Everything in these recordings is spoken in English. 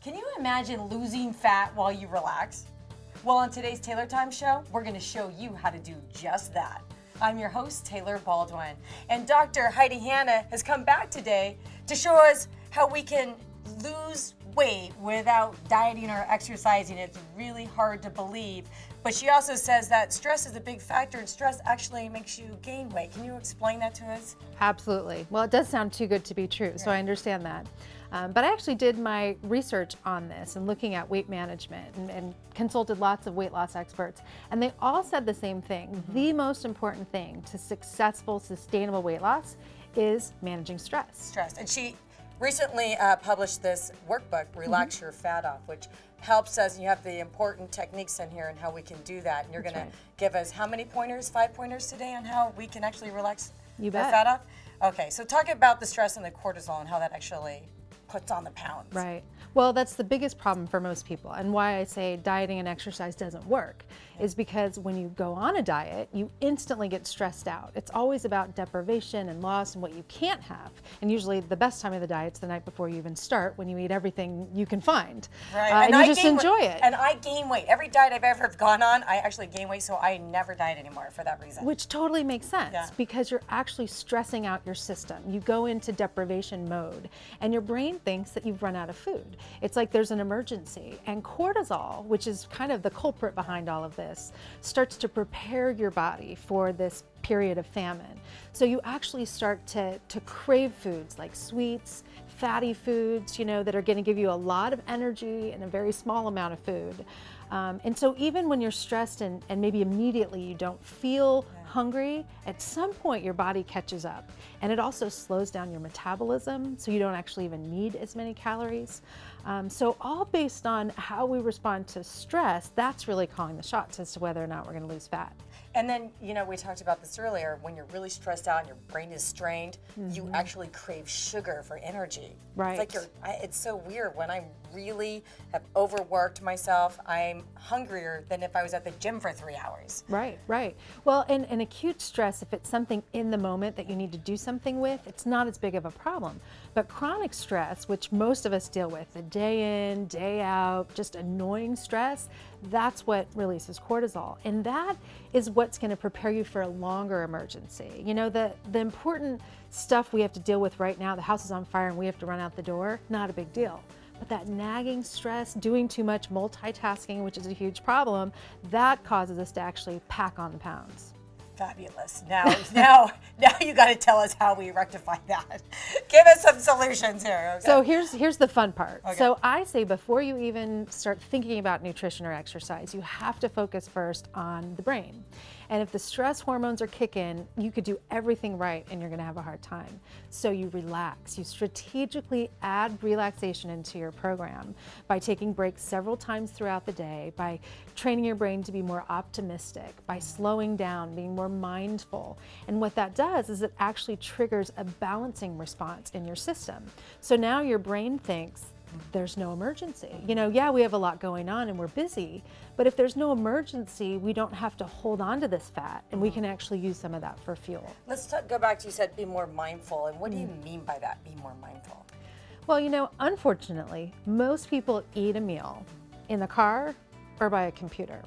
Can you imagine losing fat while you relax? Well, on today's Taylor Time show, we're going to show you how to do just that. I'm your host, Taylor Baldwin, and Dr. Heidi Hanna has come back today to show us how we can lose weight without dieting or exercising. It's really hard to believe, but she also says that stress is a big factor, and stress actually makes you gain weight. Can you explain that to us? Absolutely. Well, it does sound too good to be true, so I understand that. But I actually did my research on this and looking at weight management and consulted lots of weight loss experts, and they all said the same thing. The most important thing to successful, sustainable weight loss is managing stress. And she recently published this workbook, Relax Your Fat Off, which helps us. You have the important techniques in here and how we can do that. And you're going to give us how many pointers? 5 pointers today on how we can actually relax our fat off? Okay, so talk about the stress and the cortisol and how that actually puts on the pounds. Right. Well, that's the biggest problem for most people, and why I say dieting and exercise doesn't work is because when you go on a diet, you instantly get stressed out. It's always about deprivation and loss and what you can't have. And usually the best time of the diet's the night before you even start, when you eat everything you can find. Right. And you just enjoy it. And I gain weight. Every diet I've ever gone on, I actually gain weight, so I never diet anymore for that reason. Which totally makes sense because you're actually stressing out your system. You go into deprivation mode and your brain thinks that you've run out of food. It's like there's an emergency, and cortisol, which is kind of the culprit behind all of this, starts to prepare your body for this period of famine. So you actually start to crave foods like sweets, fatty foods, you know, that are going to give you a lot of energy in a very small amount of food. And so even when you're stressed and maybe immediately you don't feel hungry, at some point your body catches up, and it also slows down your metabolism, so you don't actually even need as many calories. So all based on how we respond to stress, that's really calling the shots as to whether or not we're going to lose fat. And then, you know, we talked about this earlier, when you're really stressed out and your brain is strained, you actually crave sugar for energy. Right. It's like it's so weird. When I really have overworked myself, I'm hungrier than if I was at the gym for 3 hours. Right, right. Well, and acute stress, if it's something in the moment that you need to do something with, it's not as big of a problem. But chronic stress, which most of us deal with, the day in, day out, just annoying stress, that's what releases cortisol. And that is what's going to prepare you for a longer emergency. You know, the important stuff we have to deal with right now, the house is on fire and we have to run out the door, not a big deal. But that nagging stress, doing too much multitasking, which is a huge problem, that causes us to actually pack on the pounds. Fabulous. Now you got to tell us how we rectify that. Give us some solutions here. Okay. So here's the fun part. Okay. So I say before you even start thinking about nutrition or exercise, you have to focus first on the brain. And if the stress hormones are kicking, you could do everything right and you're going to have a hard time. So you relax. You strategically add relaxation into your program by taking breaks several times throughout the day, by training your brain to be more optimistic, by slowing down, being more mindful. And what that does is it actually triggers a balancing response in your system. So now your brain thinks, there's no emergency. You know, yeah, we have a lot going on and we're busy, but if there's no emergency, we don't have to hold on to this fat, and we can actually use some of that for fuel. Let's go back to, you said be more mindful, and what do you mean by that, be more mindful? Well, you know, unfortunately, most people eat a meal in the car or by a computer.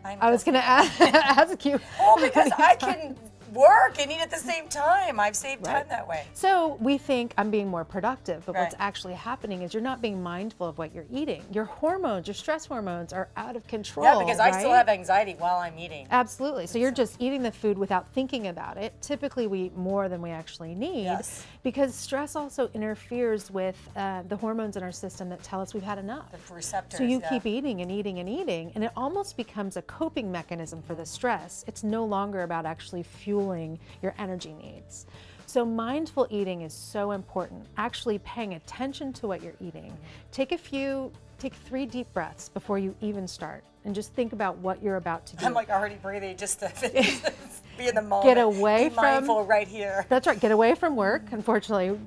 I was going to ask you. Well, because I can work and eat at the same time. I've saved time that way. So we think I'm being more productive, but what's actually happening is you're not being mindful of what you're eating. Your hormones, your stress hormones are out of control. Yeah, because I still have anxiety while I'm eating. Absolutely. So you're just eating the food without thinking about it. Typically we eat more than we actually need because stress also interferes with the hormones in our system that tell us we've had enough. The receptors. So you keep eating and eating and eating, and it almost becomes a coping mechanism for the stress. It's no longer about actually fueling your energy needs. So mindful eating is so important, actually paying attention to what you're eating. Take 3 deep breaths before you even start and just think about what you're about to do. I'm like already breathing just to finish this. Be in the moment. Get away Be from mindful right here. That's right. Get away from work. Unfortunately,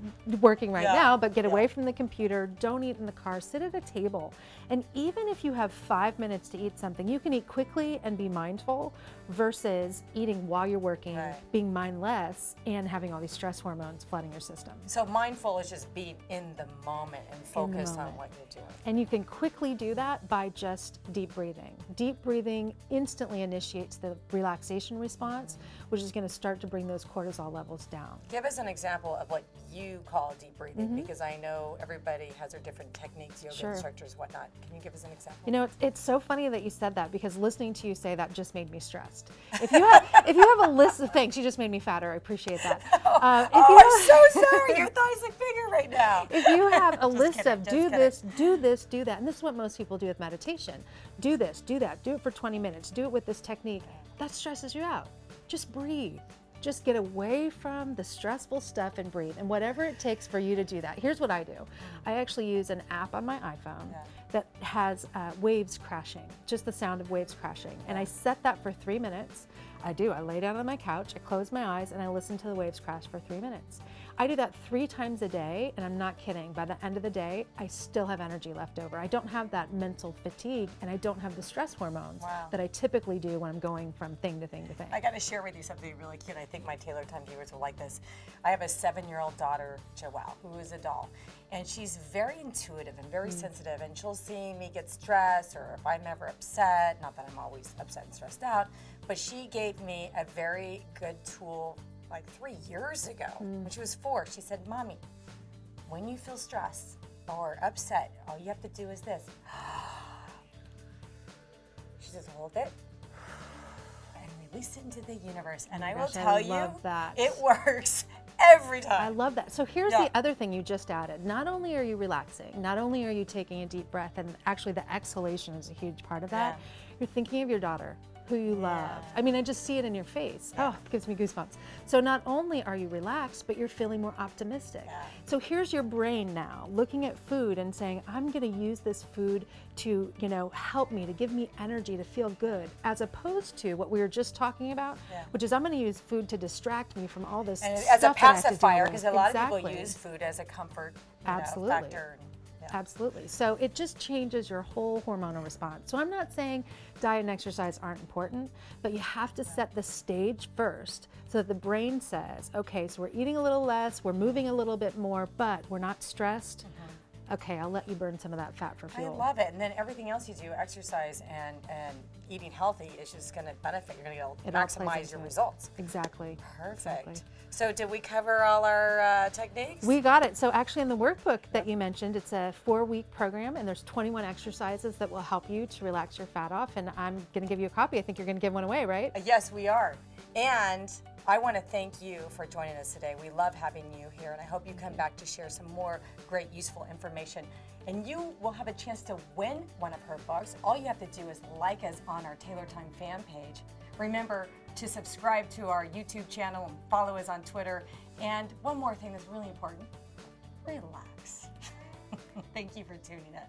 working right now, but get Yeah. away from the computer. Don't eat in the car. Sit at a table. And even if you have 5 minutes to eat something, you can eat quickly and be mindful versus eating while you're working, being mindless, and having all these stress hormones flooding your system. So mindful is just being in the moment and focus on what you're doing. And you can quickly do that by just deep breathing. Deep breathing instantly initiates the relaxation response, which is going to start to bring those cortisol levels down. Give us an example of what you call deep breathing, because I know everybody has their different techniques, yoga instructors, whatnot. Can you give us an example? You know, it's so funny that you said that, because listening to you say that just made me stressed. If you have a list of things, you just made me fatter. I appreciate that. I'm so sorry. Your thighs look bigger right now. If you have a list kidding, of just do kidding. this, do this, do that, and this is what most people do with meditation. Do this, do that, do it for 20 minutes, do it with this technique. That stresses you out. Just breathe. Just get away from the stressful stuff and breathe. And whatever it takes for you to do that. Here's what I do. I actually use an app on my iPhone that has waves crashing, just the sound of waves crashing. And I set that for 3 minutes. I lay down on my couch, I close my eyes, and I listen to the waves crash for 3 minutes. I do that 3 times a day, and I'm not kidding. By the end of the day, I still have energy left over. I don't have that mental fatigue, and I don't have the stress hormones that I typically do when I'm going from thing to thing to thing. I got to share with you something really cute. I think my Taylor Time viewers will like this. I have a 7-year-old daughter, Joelle, who is a doll. And she's very intuitive and very sensitive, and she'll see me get stressed or if I'm ever upset, not that I'm always upset and stressed out, but she gave me a very good tool like 3 years ago when she was 4. She said, Mommy, when you feel stressed or upset, all you have to do is this. She says, hold it and release it into the universe. And I will tell you, it works every time. I love that. So here's the other thing you just added. Not only are you relaxing, not only are you taking a deep breath, and actually the exhalation is a huge part of that, you're thinking of your daughter, who you love. I mean, I just see it in your face. Oh, it gives me goosebumps. So not only are you relaxed, but you're feeling more optimistic. So here's your brain now, looking at food and saying, I'm gonna use this food to, help me, to give me energy, to feel good, as opposed to what we were just talking about, which is I'm gonna use food to distract me from all this and stuff as a pacifier, because a lot of people use food as a comfort Absolutely. factor. Absolutely. So it just changes your whole hormonal response. So I'm not saying diet and exercise aren't important, but you have to set the stage first so that the brain says, okay, so we're eating a little less, we're moving a little bit more, but we're not stressed. Okay, I'll let you burn some of that fat for fuel. I love it. And then everything else you do, exercise and eating healthy, is just going to benefit. You're going to maximize your results. Exactly. Perfect. Exactly. So did we cover all our techniques? We got it. So actually in the workbook that you mentioned, it's a 4-week program, and there's 21 exercises that will help you to relax your fat off. And I'm going to give you a copy. I think you're going to give one away, right? Yes, we are. And I want to thank you for joining us today. We love having you here, and I hope you come back to share some more great, useful information. And you will have a chance to win one of her books. All you have to do is like us on our Taylor Time fan page. Remember to subscribe to our YouTube channel and follow us on Twitter. And one more thing that's really important, relax. Thank you for tuning in.